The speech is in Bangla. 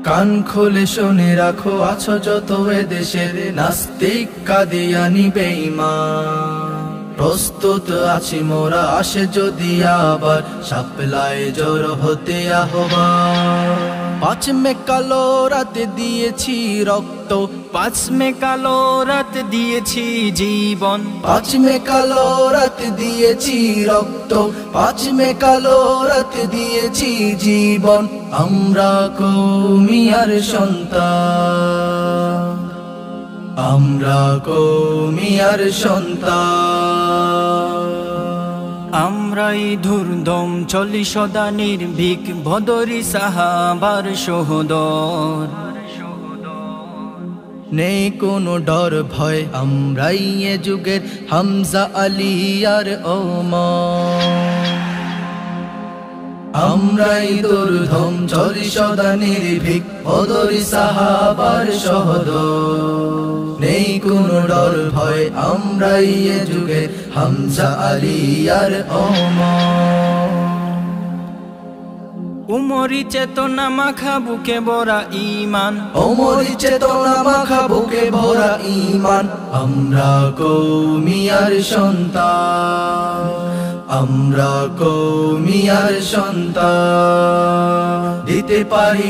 কান খুলে শুনে রাখো, আছো যত এ দেশের নাস্তিক কাদিয়ানি বেঈমান। প্রস্তুত আছি মোরা, আসে যদি আবার সাপলায় জোর হতে আহ্বান। 5 মে কালো রাত দিয়েছি রক্ত, 5 মে কালো রাত দিয়েছি জীবন। 5 মে কালো রাত দিয়েছি রক্ত, 5 মে কালো রাত দিয়েছি জীবন। আমরা কওমিয়ার সন্তান, আমরা কওমিয়ার সন্তান। আমরাই ধুরদম চলি সদা নির্ভীক, বদরি সাহাবার সহোদর। নেই কোনো ডর ভয়, আমরাই এ যুগের হামজা আলী আর ওমর। আমরাই দুর্ধম চলি সদা নির্ভীক, বদরি সাহাবার সহোদর। নেই কোনো ডর ভয়, আমরাই এ যুগের হামজা আলী আর ওমর। উমরি চেতনা মাখা বুকে ভরা ঈমান, ওমরি চেতনা মাখা বুকে ভরা ঈমান। আমরা কওমিয়ার সন্তান, আমরা কওমিয়ার সন্তান। দিতে পারি